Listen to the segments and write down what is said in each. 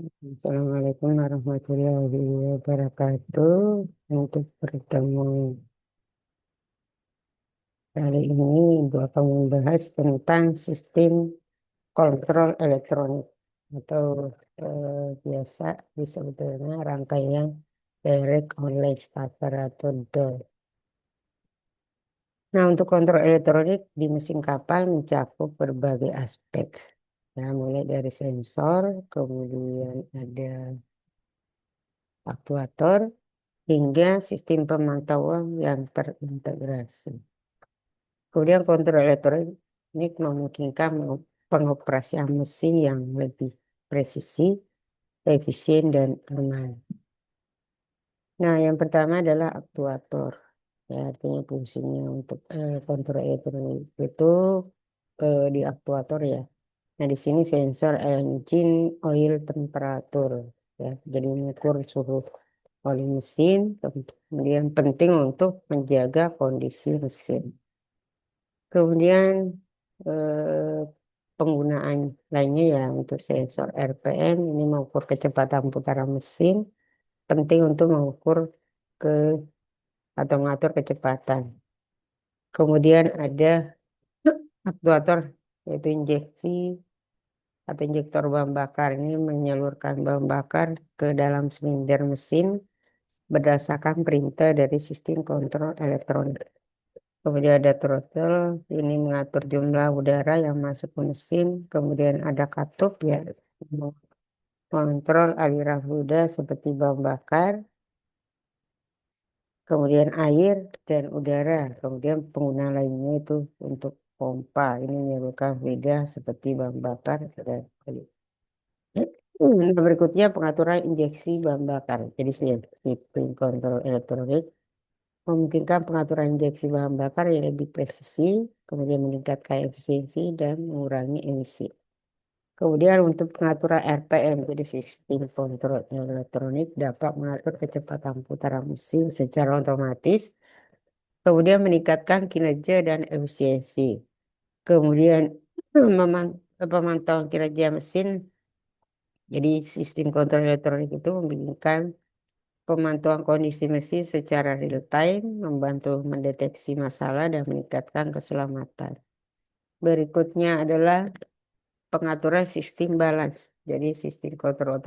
Assalamualaikum warahmatullahi wabarakatuh. Untuk bertemu kali ini, Ibu akan membahas tentang sistem kontrol elektronik atau biasa disebut dengan rangkaian Direct Online Starter atau DOS. Nah, untuk kontrol elektronik di mesin kapal mencakup berbagai aspek. Ya, mulai dari sensor, kemudian ada aktuator, hingga sistem pemantauan yang terintegrasi. Kemudian kontrol elektronik memungkinkan pengoperasian mesin yang lebih presisi, efisien, dan aman. Nah, yang pertama adalah aktuator. Ya, artinya fungsinya untuk kontrol elektronik itu di aktuator ya. Nah, di sini sensor engine oil temperatur. Ya, jadi mengukur suhu oli mesin, kemudian penting untuk menjaga kondisi mesin. Kemudian eh, penggunaan lainnya ya untuk sensor RPM ini mengukur kecepatan putaran mesin, penting untuk mengukur ke atau mengatur kecepatan. Kemudian ada aktuator yaitu injeksi atau injektor bahan bakar ini menyalurkan bahan bakar ke dalam silinder mesin berdasarkan perintah dari sistem kontrol elektronik. Kemudian ada throttle, ini mengatur jumlah udara yang masuk ke mesin. Kemudian ada katup ya, mengontrol aliran fluida seperti bahan bakar. Kemudian air dan udara. Kemudian penggunaan lainnya itu untuk pompa. Ini menyalurkan fluida seperti bahan bakar dan air. Berikutnya pengaturan injeksi bahan bakar. Jadi sistem kontrol elektronik memungkinkan pengaturan injeksi bahan bakar yang lebih presisi, kemudian meningkatkan efisiensi dan mengurangi emisi. Kemudian untuk pengaturan RPM, jadi sistem kontrol elektronik dapat mengatur kecepatan putaran mesin secara otomatis, kemudian meningkatkan kinerja dan efisiensi. Kemudian pemantauan kinerja mesin, jadi sistem kontrol elektronik itu memberikan pemantauan kondisi mesin secara real time, membantu mendeteksi masalah dan meningkatkan keselamatan. Berikutnya adalah pengaturan sistem balance. Jadi sistem kontrol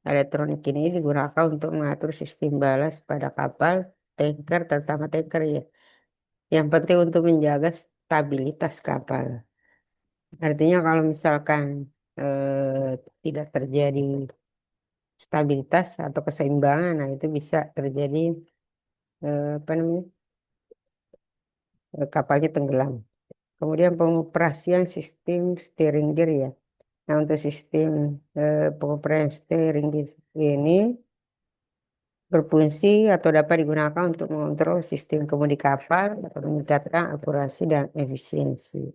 elektronik ini digunakan untuk mengatur sistem balance pada kapal, tanker, terutama tanker ya. Yang penting untuk menjaga stabilitas kapal. Artinya kalau misalkan tidak terjadi stabilitas atau keseimbangan, nah itu bisa terjadi apa namanya kapalnya tenggelam. Kemudian pengoperasian sistem steering gear ya. Nah untuk sistem pengoperasian steering gear ini berfungsi atau dapat digunakan untuk mengontrol sistem kemudi kapal atau meningkatkan akurasi dan efisiensi.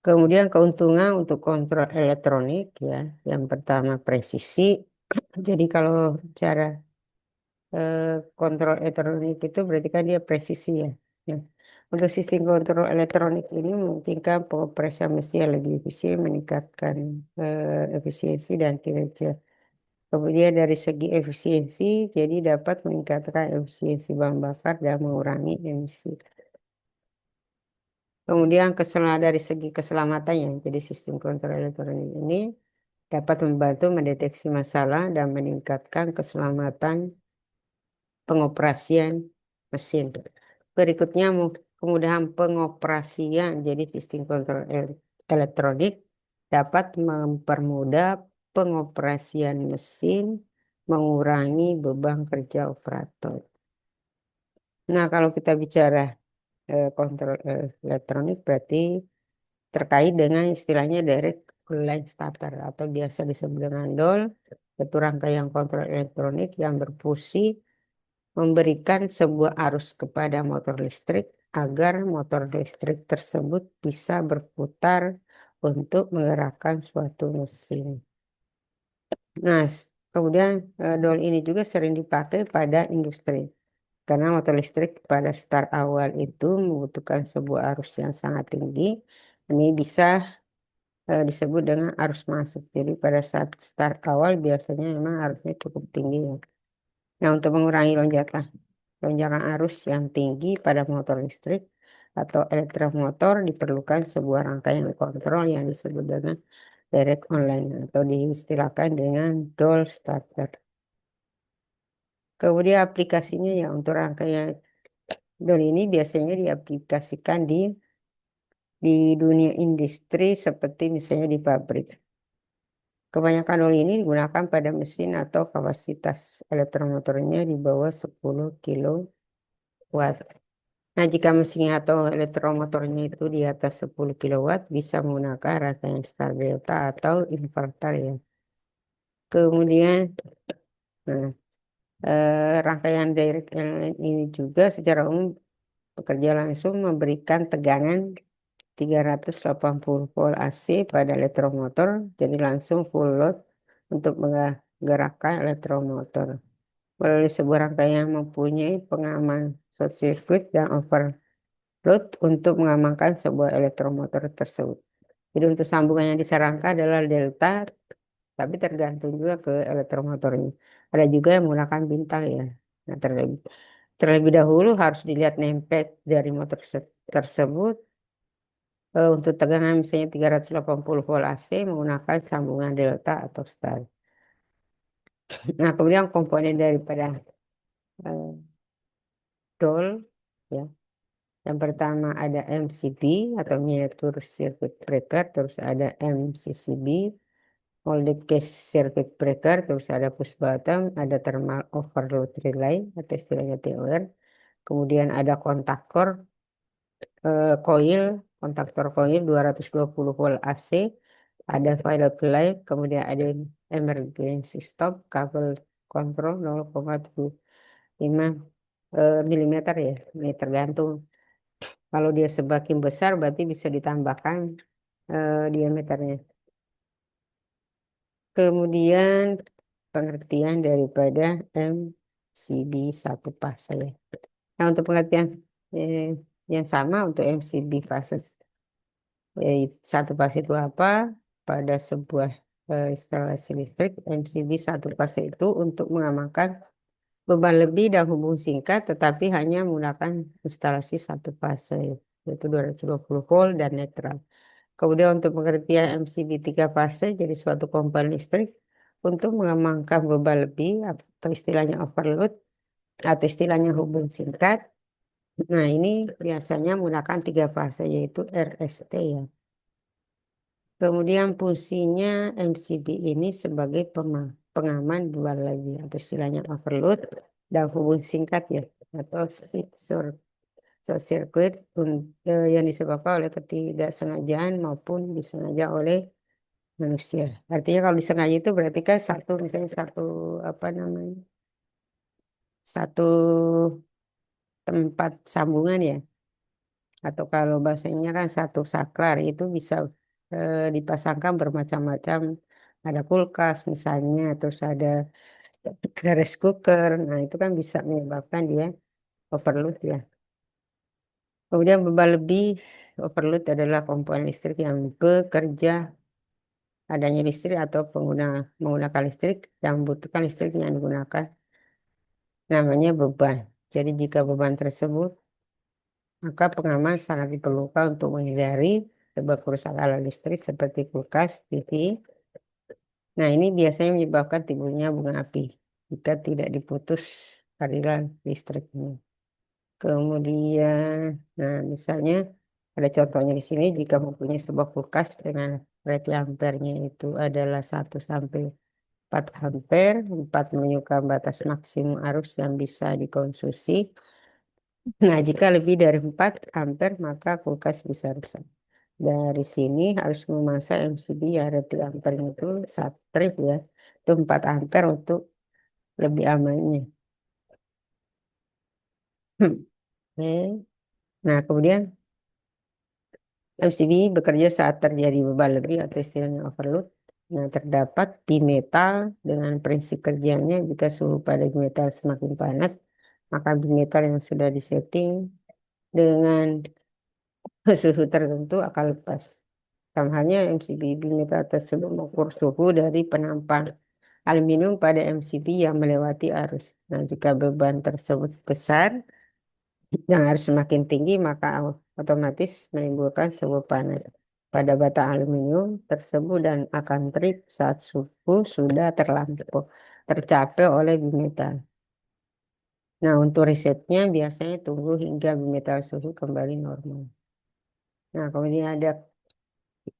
Kemudian keuntungan untuk kontrol elektronik ya, yang pertama presisi. Jadi kalau cara eh, kontrol elektronik itu berarti kan dia presisi ya. Ya. Untuk sistem kontrol elektronik ini memungkinkan pengoperasian mesin yang lebih efisien, meningkatkan efisiensi dan kinerja. Kemudian dari segi efisiensi, jadi dapat meningkatkan efisiensi bahan bakar dan mengurangi emisi. Kemudian dari segi keselamatan ya, jadi sistem kontrol elektronik ini dapat membantu mendeteksi masalah dan meningkatkan keselamatan pengoperasian mesin. Berikutnya kemudahan pengoperasian, jadi sistem kontrol elektronik dapat mempermudah pengoperasian mesin, mengurangi beban kerja operator. Nah, kalau kita bicara kontrol elektronik berarti terkait dengan istilahnya direct line starter atau biasa disebut dengan DOL, yaitu rangkaian kontrol elektronik yang berfungsi memberikan sebuah arus kepada motor listrik agar motor listrik tersebut bisa berputar untuk menggerakkan suatu mesin. Nah, kemudian DOL ini juga sering dipakai pada industri. Karena motor listrik pada start awal itu membutuhkan sebuah arus yang sangat tinggi. Ini bisa disebut dengan arus masuk. Jadi pada saat start awal biasanya memang arusnya cukup tinggi ya. Nah, untuk mengurangi lonjakan arus yang tinggi pada motor listrik atau elektromotor diperlukan sebuah rangkaian kontrol yang disebut dengan direct online atau diistilahkan dengan DOL starter. Kemudian aplikasinya ya untuk rangkaian DOL ini biasanya diaplikasikan di dunia industri seperti misalnya di pabrik. Kebanyakan DOL ini digunakan pada mesin atau kapasitas elektromotornya di bawah 10 kilowatt. Nah, jika mesinnya atau elektromotornya itu di atas 10 kilowatt, bisa menggunakan rangkaian star delta atau inverter ya. Kemudian, nah, rangkaian direct inline ini juga secara umum bekerja langsung memberikan tegangan 380 volt AC pada elektromotor, jadi langsung full load untuk menggerakkan elektromotor. Melalui sebuah rangkaian yang mempunyai pengaman short circuit dan overload untuk mengamankan sebuah elektromotor tersebut. Jadi untuk sambungan yang disarankan adalah delta, tapi tergantung juga ke elektromotornya. Ada juga yang menggunakan bintang ya. Nah, terlebih dahulu harus dilihat nameplate dari motor tersebut. Untuk tegangan misalnya 380 volt AC menggunakan sambungan delta atau star. Nah, kemudian komponen daripada eh, DOL ya. Yang pertama ada MCB atau miniature circuit breaker, terus ada MCCB, molded case circuit breaker, terus ada push button, ada thermal overload relay atau istilahnya TOR. Kemudian ada kontaktor coil 220 volt AC, ada pilot light, kemudian ada emergency stop, kabel kontrol 0,75 milimeter ya. Ini tergantung. Kalau dia semakin besar berarti bisa ditambahkan diameternya. Kemudian pengertian daripada MCB satu fase ya. Nah, untuk pengertian eh, yang sama untuk MCB fase satu fase itu apa? Pada sebuah instalasi listrik, MCB satu fase itu untuk mengamankan beban lebih dan hubung singkat, tetapi hanya menggunakan instalasi satu fase, yaitu 220 volt dan netral. Kemudian untuk pengertian MCB tiga fase jadi suatu komponen listrik untuk mengamankan beban lebih atau istilahnya overload atau istilahnya hubung singkat. Nah, ini biasanya menggunakan tiga fase yaitu RST ya. Kemudian fungsinya MCB ini sebagai pengaman beban lagi atau istilahnya overload dan hubung singkat ya atau short circuit yang disebabkan oleh ketidaksengajaan maupun disengaja oleh manusia. Artinya kalau disengaja itu berarti kan misalnya satu apa namanya satu tempat sambungan ya atau kalau bahasanya kan satu saklar itu bisa dipasangkan bermacam-macam. Ada kulkas misalnya, terus ada rice cooker. Nah, itu kan bisa menyebabkan dia overload ya. Kemudian beban lebih overload adalah komponen listrik yang bekerja adanya listrik atau menggunakan listrik yang membutuhkan listrik yang digunakan namanya beban. Jadi jika beban tersebut, maka pengaman sangat diperlukan untuk menghindari sebab kerusakan alat listrik seperti kulkas, TV. Nah, ini biasanya menyebabkan timbulnya bunga api jika tidak diputus aliran listriknya. Kemudian, nah misalnya ada contohnya di sini jika mempunyai sebuah kulkas dengan rating ampernya itu adalah 1 sampai 4 ampere, 4 menunjukkan batas maksimum arus yang bisa dikonsumsi. Nah, jika lebih dari 4 ampere maka kulkas bisa rusak. Dari sini harus memasang MCB yang rating ampernya itu 1 ya, itu 4 ampere untuk lebih amannya. Oke. Nah, kemudian MCB bekerja saat terjadi beban lebih atau istilahnya overload. Nah, terdapat bimetal dengan prinsip kerjanya jika suhu pada bimetal semakin panas, maka bimetal yang sudah disetting dengan suhu tertentu akan lepas. Sama halnya MCB bimetal tersebut mengukur suhu dari penampang aluminium pada MCB yang melewati arus. Nah, jika beban tersebut besar yang harus semakin tinggi, maka otomatis menimbulkan suhu panas pada bata aluminium tersebut dan akan trip saat suhu sudah terlampau tercapai oleh bimetal. Nah, untuk risetnya biasanya tunggu hingga bimetal suhu kembali normal. Nah, kemudian ada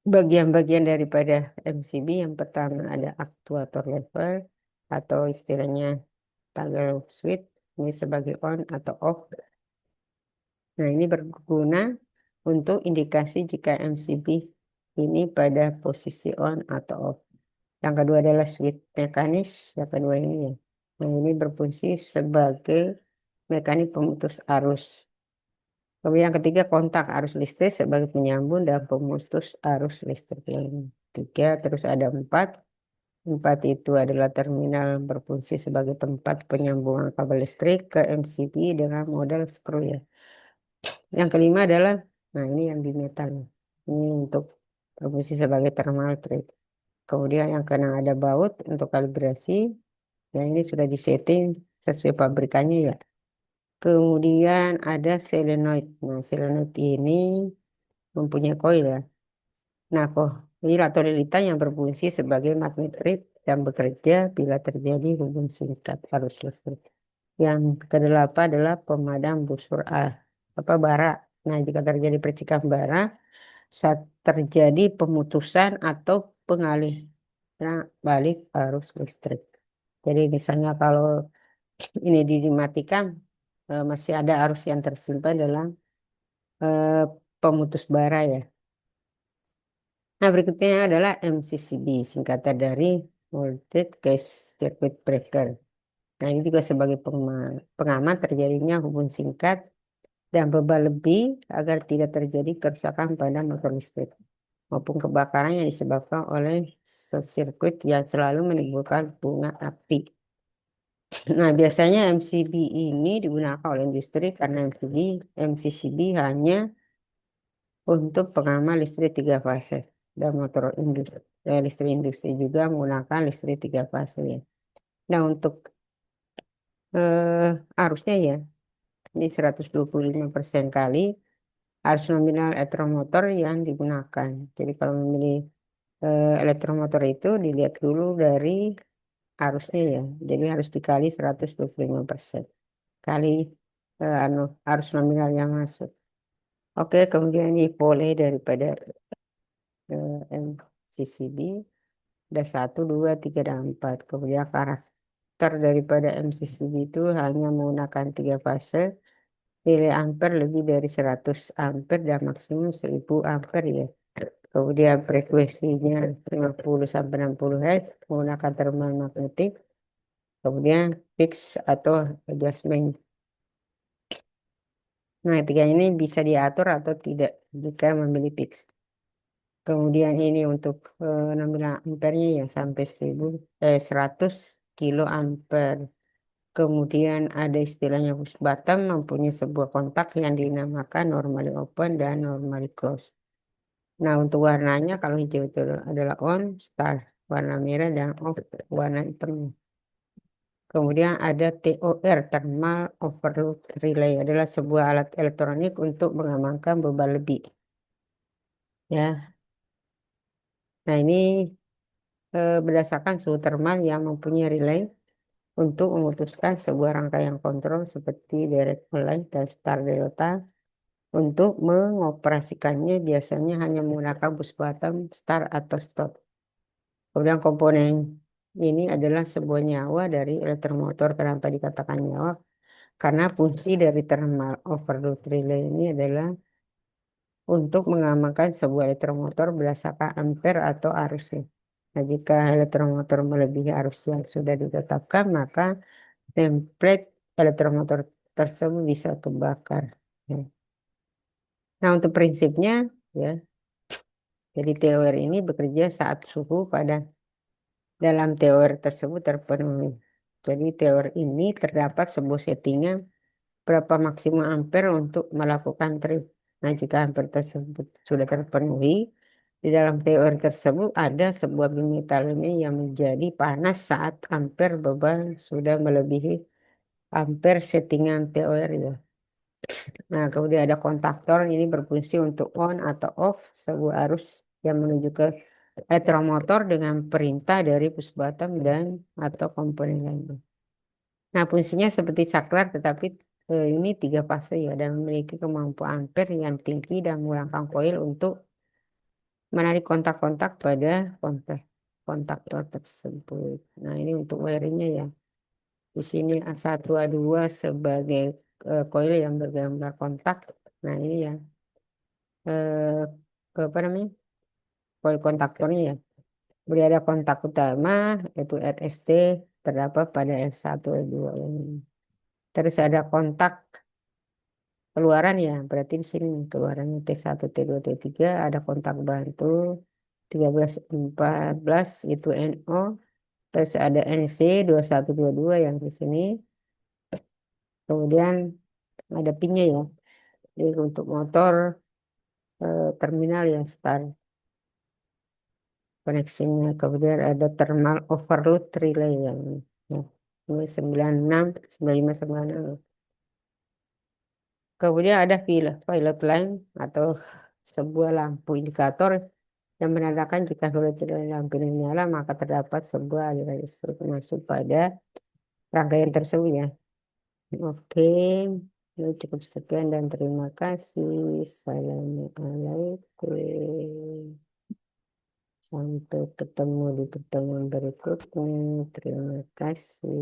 bagian-bagian daripada MCB. Yang pertama ada aktuator level atau istilahnya toggle switch, ini sebagai on atau off. Nah, ini berguna untuk indikasi jika MCB ini pada posisi on atau off. Yang kedua adalah switch mekanis. Yang kedua ini ya. Nah, ini berfungsi sebagai mekanik pemutus arus. Kemudian yang ketiga kontak arus listrik sebagai penyambung dan pemutus arus listrik. Yang tiga terus ada empat. Empat itu adalah terminal berfungsi sebagai tempat penyambungan kabel listrik ke MCB dengan model screw ya. Yang kelima adalah, nah ini yang di metal. Ini untuk berfungsi sebagai thermal trap. Kemudian yang keenam ada baut untuk kalibrasi. Yang ini sudah disetting sesuai pabrikannya ya. Kemudian ada solenoid. Nah, solenoid ini mempunyai koil ya. Nah, koil atau lilitan yang berfungsi sebagai magnet strip dan bekerja bila terjadi hubungan singkat arus listrik. Yang kedelapan adalah pemadam busur bara. Nah, jika terjadi percikan bara saat terjadi pemutusan atau pengalihan balik arus listrik. Jadi misalnya kalau ini dimatikan, masih ada arus yang tersimpan dalam eh, pemutus bara ya. Nah, berikutnya adalah MCCB, singkatan dari Multi Case Circuit Breaker. Nah, ini juga sebagai pengaman terjadinya hubungan singkat dan beban lebih agar tidak terjadi kerusakan pada motor listrik maupun kebakaran yang disebabkan oleh short circuit yang selalu menimbulkan bunga api. Nah, biasanya MCB ini digunakan oleh industri karena MCCB hanya untuk pengaman listrik tiga fase dan motor industri. Listrik industri juga menggunakan listrik tiga fase ya. Nah, untuk arusnya ya, ini 125% kali arus nominal elektromotor yang digunakan. Jadi kalau memilih elektromotor itu dilihat dulu dari arusnya ya. Jadi harus dikali 125% kali arus nominal yang masuk. Oke, kemudian ini boleh daripada MCCB. Ada satu, dua, tiga, dan empat. Kemudian karakter daripada MCCB itu hanya menggunakan tiga fase. Nilai ampere lebih dari 100 ampere dan maksimum 1000 ampere ya. Kemudian frekuensinya 50 sampai 60 Hz menggunakan termal magnetik. Kemudian fix atau adjustment. Nah, tiga ini bisa diatur atau tidak jika memilih fix. Kemudian ini untuk nominal ampernya ya sampai 100 kilo ampere. Kemudian ada istilahnya push button mempunyai sebuah kontak yang dinamakan normally open dan normally close. Nah, untuk warnanya kalau hijau itu adalah on, start, warna merah dan off, warna hitam. Kemudian ada TOR, Thermal Overload Relay, adalah sebuah alat elektronik untuk mengamankan beban lebih. Ya, nah ini berdasarkan suhu termal yang mempunyai relay untuk memutuskan sebuah rangkaian kontrol seperti direct relay dan start delta. Untuk mengoperasikannya biasanya hanya menggunakan bus bottom, start atau stop. Kemudian komponen ini adalah sebuah nyawa dari elektromotor. Kenapa dikatakan nyawa? Karena fungsi dari thermal overload relay ini adalah untuk mengamankan sebuah elektromotor berdasarkan ampere atau arusnya. Nah, jika elektromotor melebihi arus yang sudah ditetapkan, maka template elektromotor tersebut bisa kebakar. Ya. Nah, untuk prinsipnya, ya, jadi teori ini bekerja saat suhu pada dalam teori tersebut terpenuhi. Jadi teori ini terdapat sebuah settingan berapa maksimum ampere untuk melakukan trip. Nah, jika ampere tersebut sudah terpenuhi, Di dalam teori tersebut ada sebuah bimetal ini yang menjadi panas saat ampere beban sudah melebihi ampere settingan teori ya. Nah, kemudian ada kontaktor ini berfungsi untuk on atau off sebuah arus yang menuju ke elektromotor dengan perintah dari push button dan atau komponen lainnya. Nah, fungsinya seperti saklar tetapi ini tiga fase ya dan memiliki kemampuan ampere yang tinggi dan menggunakan koil untuk menarik kontak-kontak pada kontaktor tersebut. Nah, ini untuk wiringnya ya. Di sini A1 A2 sebagai koil yang bergambar kontak. Nah, ini ya eh, apa namanya? Koil kontaktornya ya. Kemudian ada kontak utama yaitu RST terdapat pada S1 S2 ini. Terus ada kontak keluaran ya, berarti di sini nih, keluarannya T1, T2, T3 ada kontak bantu 13 14 itu NO, terus ada NC 2122 yang di sini. Kemudian ada pinnya ya. Jadi untuk motor terminal yang start koneksinya. Kemudian ada thermal overload relay yang ya, ini 96 95 96. Kemudian ada pilot line atau sebuah lampu indikator yang menandakan jika filter lampu ini nyala maka terdapat sebuah aliran listrik masuk pada rangkaian tersebut ya. Oke, ini cukup sekian dan terima kasih. Assalamualaikum. Sampai ketemu di pertemuan berikutnya. Terima kasih.